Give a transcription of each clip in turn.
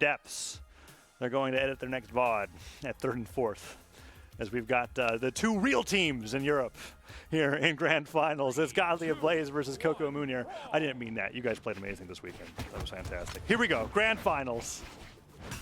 depths. They're going to edit their next VOD at 3rd and 4th, as we've got the two real teams in Europe here in Grand Finals. It's Godly and Blaze versus KoKo and Munir. I didn't mean that. You guys played amazing this weekend. That was fantastic. Here we go, Grand Finals.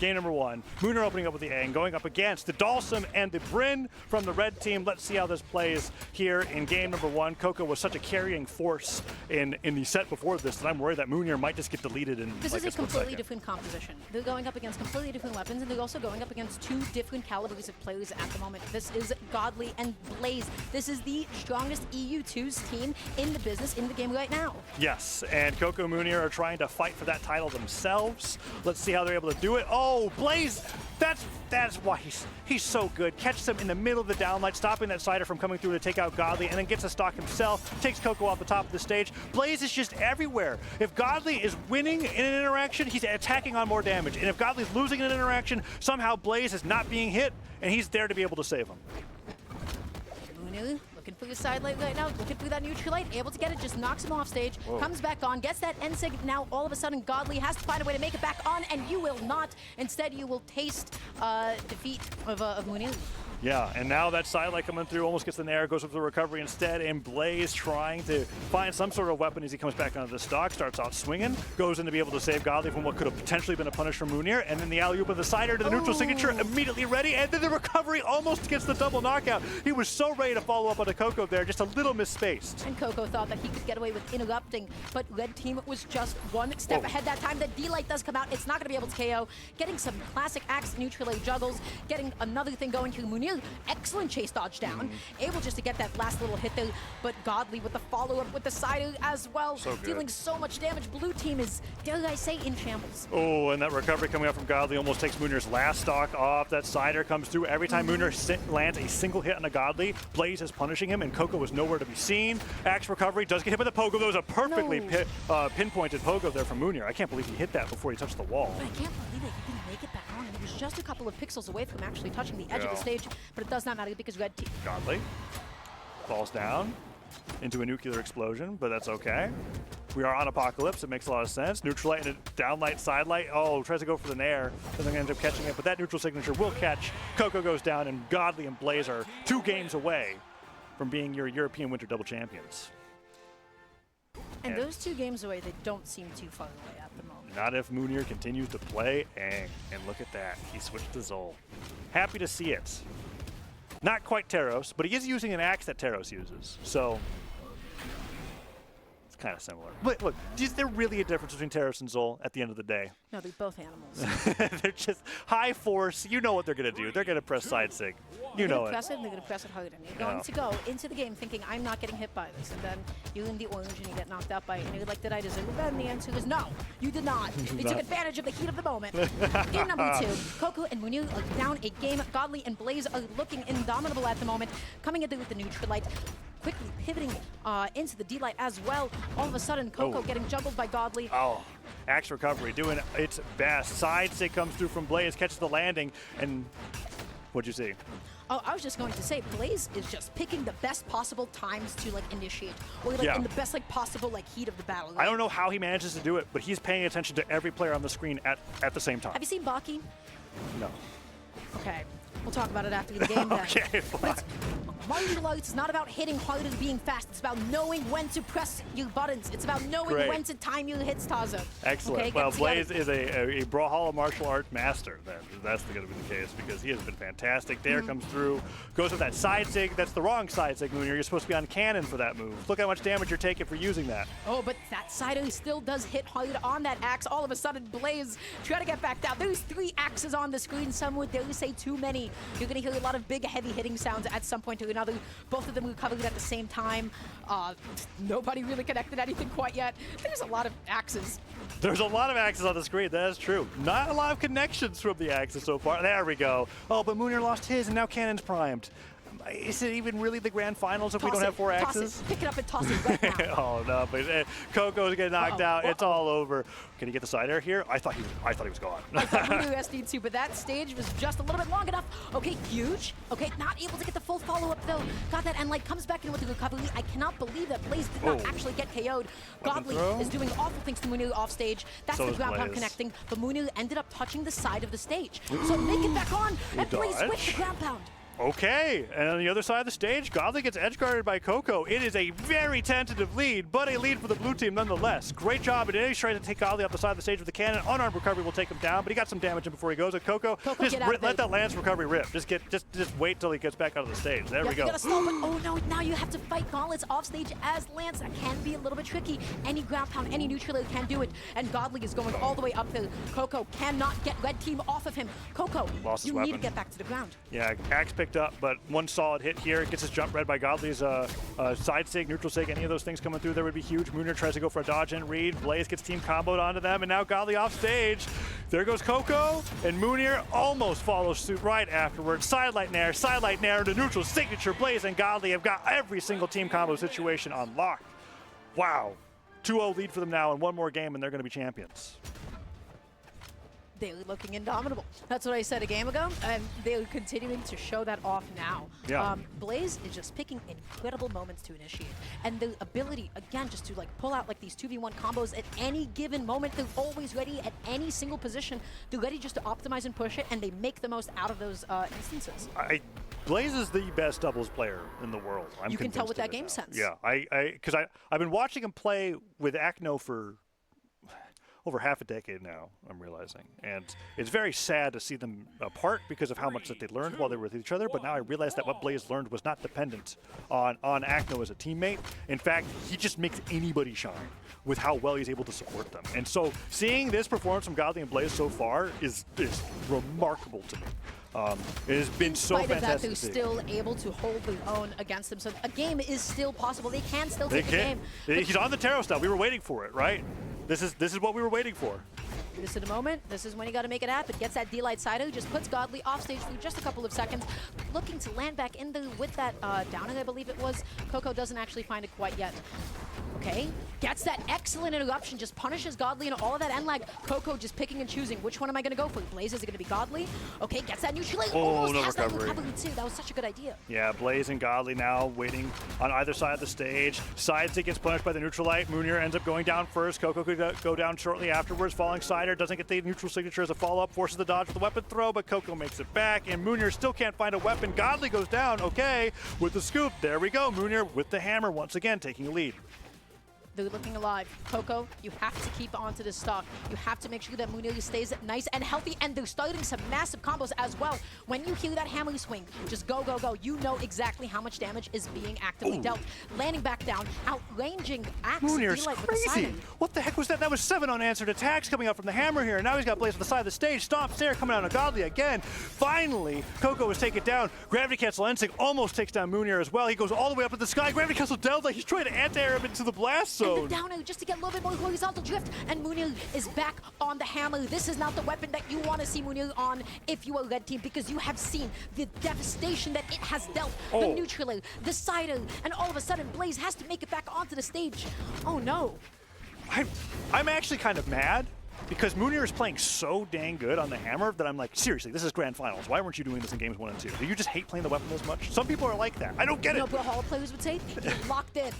Game number 1. Munir opening up with the Aang, going up against the Dalsum and the Bryn from the red team. Let's see how this plays here in game number 1. KoKo was such a carrying force in the set before this that I'm worried that Munir might just get deleted in This like is a completely different composition. They're going up against completely different weapons, and they're also going up against two different calibers of players at the moment. This is Godly and Blaze. This is the strongest EU2's team in the business in the game right now. Yes, and KoKo and Munir are trying to fight for that title themselves. Let's see how they're able to do it. Oh, Blaze, that's why he's so good. Catches him in the middle of the downlight, stopping that Cider from coming through to take out Godly, and then gets a stock himself, takes KoKo off the top of the stage. Blaze is just everywhere. If Godly is winning in an interaction, he's attacking on more damage. And if Godly's losing in an interaction, somehow Blaze is not being hit, and he's there to be able to save him. Munir looking for the side light right now, looking through that neutral light, able to get it, just knocks him off stage, comes back on, gets that N-Sig. Now all of a sudden Godly has to find a way to make it back on, and you will not. Instead, you will taste defeat of Munir. Yeah, and now that side light coming through almost gets the nair, goes up for the recovery instead, and Blaze trying to find some sort of weapon as he comes back onto the stock, starts out swinging, goes in to be able to save Godly from what could have potentially been a punish from Munir, and then the alley-oop of the Cider to the neutral signature, immediately ready, and then the recovery almost gets the double knockout. He was so ready to follow up on the KoKo there, just a little misspaced. And KoKo thought that he could get away with interrupting, but red team was just one step ahead that time. The D-Light does come out, it's not going to be able to KO. Getting some classic axe neutral A juggles, getting another thing going to Munir. Excellent chase dodge down, able just to get that last little hit there, but Godly with the follow-up with the Cider as well, dealing so much damage. Blue team is, dare I say, in shambles. Oh, and that recovery coming up from Godly almost takes Munir's last stock off. That Cider comes through. Every time Munir lands a single hit on a Godly, Blaze is punishing him, and KoKo is nowhere to be seen. Axe recovery does get hit by the pogo. There was a perfectly pinpointed pogo there from Munir. I can't believe he hit that before he touched the wall. But I can't believe that he didn't make it back on. It was just a couple of pixels away from actually touching the edge of the stage, but it does not matter because red team. Godly falls down into a nuclear explosion, but that's okay. We are on Apocalypse. It makes a lot of sense. Neutral light and a downlight, side light. Oh, tries to go for the nair. Doesn't end up catching it, but that neutral signature will catch. KoKo goes down, and Godly and Blaze are 2 games away from being your European Winter Double Champions. And those 2 games away, they don't seem too far away at the moment. Not if Munir continues to play Aang. And look at that. He switched to Zol. Happy to see it. Not quite Taros, but he is using an axe that Taros uses. So it's kind of similar. But look, is there really a difference between Taros and Zol at the end of the day? No, they're both animals. They're just high force. You know what they're going to do. They're going to press side sig. You know it. They're going to press it hard, and you're going to go into the game thinking, I'm not getting hit by this. And then you're in the orange and you get knocked out by it. And you're like, did I deserve it? And the answer is no, you did not. You took advantage of the heat of the moment. Game number 2, KoKo and Munir are down a game. Godly and Blaze are looking indomitable at the moment. Coming in there with the neutral light. Quickly pivoting into the D-Light as well. All of a sudden, KoKo getting juggled by Godly. Oh, axe recovery doing its best. Side stick comes through from Blaze, catches the landing, and what'd you see? Oh, I was just going to say, Blaze is just picking the best possible times to initiate, or in the best possible heat of the battle. Right? I don't know how he manages to do it, but he's paying attention to every player on the screen at the same time. Have you seen Baki? No. Okay, we'll talk about it after the game then. Okay, fine. Martial arts is not about hitting hard and being fast. It's about knowing when to press your buttons. It's about knowing when to time your hits, Tazo. Excellent. Okay, well, Blaze is a Brawlhalla martial art master. That's going to be the case because he has been fantastic. There comes through, goes with that side sig. That's the wrong side sig, Munir. You're supposed to be on cannon for that move. Look how much damage you're taking for using that. Oh, but that Cider still does hit hard on that axe. All of a sudden, Blaze try to get back down. There's 3 axes on the screen. Some would dare say too many. You're going to hear a lot of big, heavy hitting sounds at some point or another. Both of them recovered at the same time. Nobody really connected anything quite yet. There's a lot of axes. There's a lot of axes on the screen. That is true. Not a lot of connections from the axes so far. There we go. Oh, but Munir lost his, and now cannon's primed. is it even really the grand finals if we Toss don't have 4 toss axes? Pick it up and toss it right now. Oh no, but KoKo's getting knocked out. It's all over. Can he get the side air here? I thought he was gone. I thought Munir SD too, but that stage was just a little bit long enough. Okay, huge. Okay, not able to get the full follow-up though. Got that, and like comes back in with the recovery. I cannot believe that Blaze did not actually get KO'd. Godly is doing awful things to Munir off stage. That's the ground pound connecting, but Munir ended up touching the side of the stage. So make it back on, and Blaze with the ground pound. Okay, and on the other side of the stage, Godly gets edge guarded by KoKo. It is a very tentative lead, but a lead for the blue team nonetheless. Great job, and he's trying to take Godly off the side of the stage with the cannon. Unarmed recovery will take him down, but he got some damage in before he goes. And KoKo just let that Lance recovery rip. Just wait till he gets back out of the stage. There we go. You gotta stall, but oh no, now you have to fight Gauntlets off stage as Lance. That can be a little bit tricky. Any ground pound, any neutral can do it, and Godly is going all the way up there. KoKo cannot get red team off of him. KoKo, you need to get back to the ground. Yeah, axe picked up, but one solid hit here. Gets his jump read by Godly's side sig, neutral sig, any of those things coming through there would be huge. Munir tries to go for a dodge and read. Blaze gets team comboed onto them, and now Godly off stage. There goes KoKo, and Munir almost follows suit right afterwards. Sidelight nair, the neutral signature. Blaze and Godly have got every single team combo situation unlocked. Wow. 2-0 lead for them now in one more game, and they're going to be champions. They're looking indomitable. That's what I said a game ago, and they're continuing to show that off now. Yeah. Blaze is just picking incredible moments to initiate, and the ability, again, just to like pull out like these 2v1 combos at any given moment. They're always ready at any single position. They're ready just to optimize and push it, and they make the most out of those instances. Blaze is the best doubles player in the world. You can tell with that game sense. Yeah, because I've been watching him play with Acno for over half a decade now, I'm realizing. And it's very sad to see them apart because of how much that they learned while they were with each other, but now I realize that what Blaze learned was not dependent on Acno as a teammate. In fact, he just makes anybody shine with how well he's able to support them. And so seeing this performance from Godly and Blaze so far is remarkable to me. It has been so fantastic. In spite of that, they're still able to hold their own against them. So a game is still possible. They can still take the game. He's on the Taro style. We were waiting for it, right? This is what we were waiting for. This is the moment. This is when you got to make it happen. Gets that D-Light Sido, just puts Godly off stage for just a couple of seconds. Looking to land back in there with that downing, I believe it was. KoKo doesn't actually find it quite yet. Okay, gets that excellent interruption, just punishes Godly and all of that end lag. KoKo just picking and choosing. Which one am I going to go for? Blaze, is it going to be Godly? Okay, gets that neutral. Almost no has recovery. that recovery too. That was such a good idea. Yeah, Blaze and Godly now waiting on either side of the stage. Sidestick gets punished by the neutral light. Munir ends up going down first. KoKo could go down shortly afterwards. Falling Sider doesn't get the neutral signature as a follow-up. Forces the dodge with the weapon throw, but KoKo makes it back. And Munir still can't find a weapon. Godly goes down, okay, with the scoop. There we go. Munir with the hammer once again taking a lead. They're looking alive. KoKo, you have to keep onto this stock. You have to make sure that Munir stays nice and healthy, and they're starting some massive combos as well. When you hear that hammer swing, just go, go, go. You know exactly how much damage is being actively dealt. Landing back down, outranging Axe. Munir's crazy. What the heck was that? That was 7 unanswered attacks coming out from the hammer here, and now he's got Blaze on the side of the stage. Stomp Stare coming out on Godly again. Finally, KoKo was taken down. Gravity Cancel Ensig almost takes down Munir as well. He goes all the way up in the sky. Gravity Cancel Delta, he's trying to anti-air him into the blast zone. And the down air just to get a little bit more horizontal drift, and Munir is back on the hammer. This is not the weapon that you want to see Munir on if you are red team, because you have seen the devastation that it has dealt. The neutraler, the sider, and all of a sudden Blaze has to make it back onto the stage. Oh no. I'm actually kind of mad because Munir is playing so dang good on the hammer that I'm like, seriously, this is grand finals. Why weren't you doing this in games 1 and 2? Do you just hate playing the weapon as much? Some people are like that. I don't get it. You know, Brawlhalla players would say, locked in.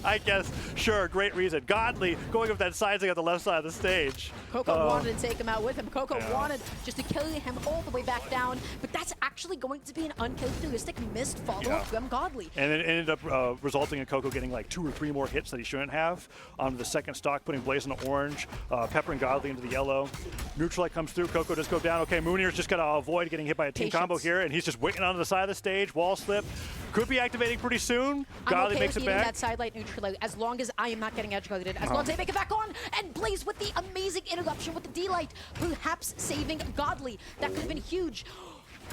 I guess, sure, great reason. Godly going up that side on the left side of the stage. KoKo wanted to take him out with him. KoKo wanted just to carry him all the way back down, but that's actually going to be an uncharacteristic missed follow-up from Godly. And it ended up resulting in KoKo getting like 2 or 3 more hits that he shouldn't have onto the second stock, putting Blaze in the orange, peppering Godly into the yellow. Neutral light comes through, KoKo does go down. Okay, Munir's just got to avoid getting hit by a team combo here, and he's just waiting onto the side of the stage. Wall slip. Could be activating pretty soon. Godly makes it back. That side light neutral as long as I am not getting edge guarded, as long as they make it back on, and Blaze with the amazing interruption with the D-Light, perhaps saving Godly. That could have been huge.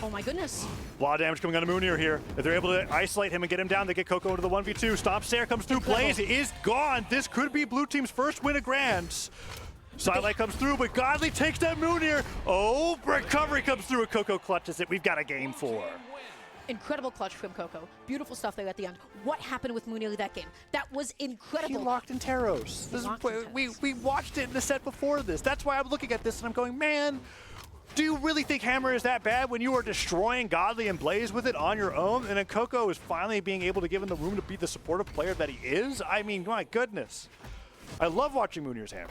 Oh my goodness. A lot of damage coming on to Munir here. If they're able to isolate him and get him down, they get KoKo into the 1v2. Stomp Stare comes through. Blaze is gone. This could be blue team's first win of Grands. Sidelight comes through, but Godly takes down Munir. Oh, recovery comes through, and KoKo clutches it. We've got a game 4. Incredible clutch from KoKo. Beautiful stuff there at the end. What happened with Munir that game? That was incredible. He locked in Taros. We watched it in the set before this. That's why I'm looking at this and I'm going, man, do you really think Hammer is that bad when you are destroying Godly and Blaze with it on your own? And then KoKo is finally being able to give him the room to be the supportive player that he is? I mean, my goodness. I love watching Munir's Hammer.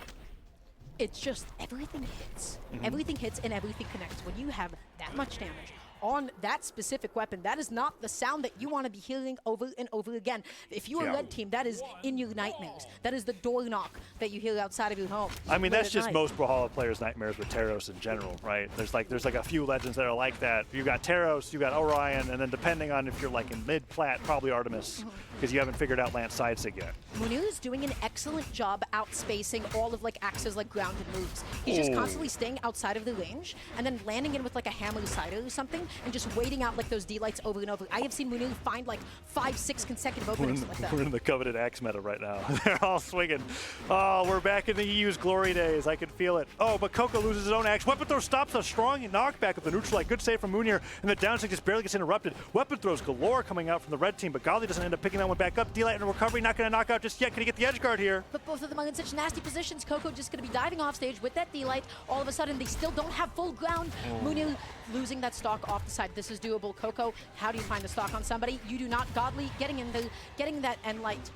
It's just everything hits. Everything hits and everything connects. When you have that much damage on that specific weapon, that is not the sound that you want to be hearing over and over again. If you are red team, that is in your nightmares. That is the door knock that you hear outside of your home. I mean, that's just most Brawlhalla players' nightmares with Taros in general, right? There's like a few legends that are like that. You got Taros, you got Orion, and then depending on if you're like in mid-plat, probably Artemis, because you haven't figured out Lance Sidestick yet. Munir is doing an excellent job outspacing all of like Axe's like grounded moves. He's just constantly staying outside of the range and then landing in with like a hammer cider or something and just waiting out like those D-lights over and over. I have seen Munir find like 5-6 consecutive openings like that. We're in the coveted Axe meta right now. They're all swinging. Oh, we're back in the EU's glory days. I can feel it. Oh, but KoKo loses his own Axe. Weapon throw stops a strong knockback with the neutral light. Good save from Munir, and the down stick just barely gets interrupted. Weapon throws galore coming out from the red team, but Godly doesn't end up picking that one back up. D-light in a recovery, not going to knock out just yet. Can he get the edge guard here? But both of them are in such nasty positions. KoKo just going to be diving off stage with that D-light. All of a sudden, they still don't have full ground. Munir losing that stock off the side. This is doable. KoKo, how do you find the stock on somebody? You do not. Godly getting that end light.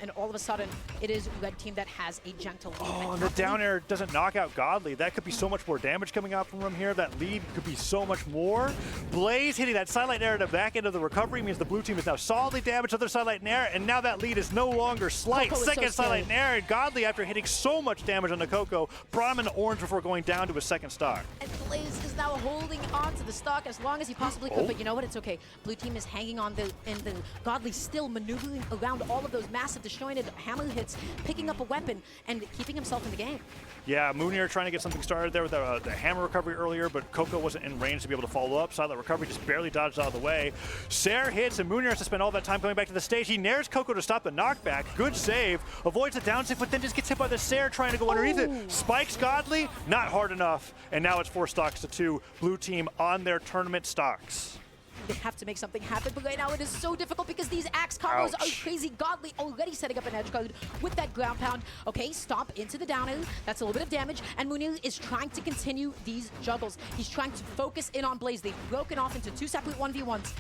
And all of a sudden, it is red team that has a gentle lead. Oh, and the down air doesn't knock out Godly. That could be so much more damage coming out from him here. That lead could be so much more. Blaze hitting that sidelight air at the back end of the recovery means the blue team is now solidly damaged other sidelight and air, and now that lead is no longer slight. Second sidelight and air, and Godly, after hitting so much damage on the KoKo, brought him in orange before going down to his second stock. And Blaze is now holding on to the stock as long as he possibly could, but you know what? It's okay. Blue team is hanging on and the Godly still maneuvering around all of those massive disjointed hammer hits, picking up a weapon, and keeping himself in the game. Yeah, Munir trying to get something started there with the hammer recovery earlier, but KoKo wasn't in range to be able to follow up. Silent recovery just barely dodged out of the way. Sair hits, and Munir has to spend all that time coming back to the stage. He nares KoKo to stop the knockback. Good save. Avoids the down save, but then just gets hit by the Sair trying to go underneath it. Spikes Godly, not hard enough. And now it's 4 stocks to 2. Blue team on their tournament stocks. They have to make something happen, but right now it is so difficult because these axe combos are crazy. Godly already setting up an edge guard with that ground pound. Okay, stomp into the down air. That's a little bit of damage, and Munir is trying to continue these juggles. He's trying to focus in on Blaze. They've broken off into 2 separate 1v1s.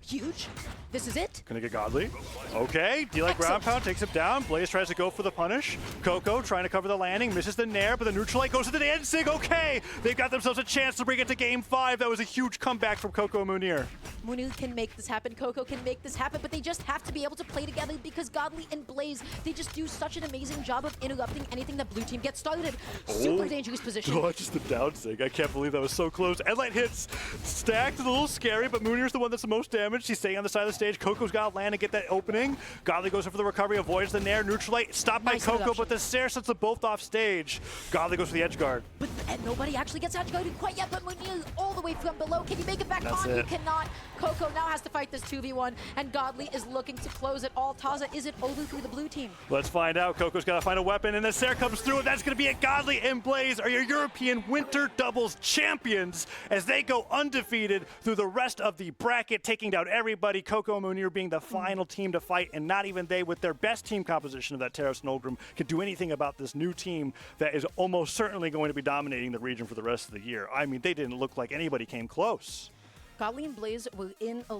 Huge. This is it. Gonna get Godly. Okay, D-like ground pound takes him down. Blaze tries to go for the punish. KoKo trying to cover the landing, misses the nair, but the neutral light goes to the end sig. Okay, they've got themselves a chance to bring it to game 5. That was a huge comeback from KoKo and Munir. Munir can make this happen, KoKo can make this happen, but they just have to be able to play together because Godly and Blaze, they just do such an amazing job of interrupting anything that blue team gets started. Super dangerous position. Oh, just the down sig. I can't believe that was so close. Endlight hits stacked, a little scary, but Munir's the one that's the most damaged. He's staying on the side of the stage. KoKo's got to land and get that opening. Godly goes in for the recovery, avoids the nair. Neutral light stopped by KoKo, but the Sair sets them both off stage. Godly goes for the edge guard. But nobody actually gets edge guarded quite yet, but Munir all the way from below. Can you make it back That's on? it. You cannot. KoKo now has to fight this 2v1, and Godly is looking to close it all. Taza, is it over for the blue team? Let's find out. KoKo's got to find a weapon, and the Sair comes through, and that's going to be it. Godly and Blaze are your European Winter Doubles champions as they go undefeated through the rest of the bracket, taking down everybody. KoKo and Munir being the final team to fight, and not even they, with their best team composition of that Taros and Ulgrim, can do anything about this new team that is almost certainly going to be dominating the region for the rest of the year. I mean, they didn't look like anybody came close. Godly and Blaze were in a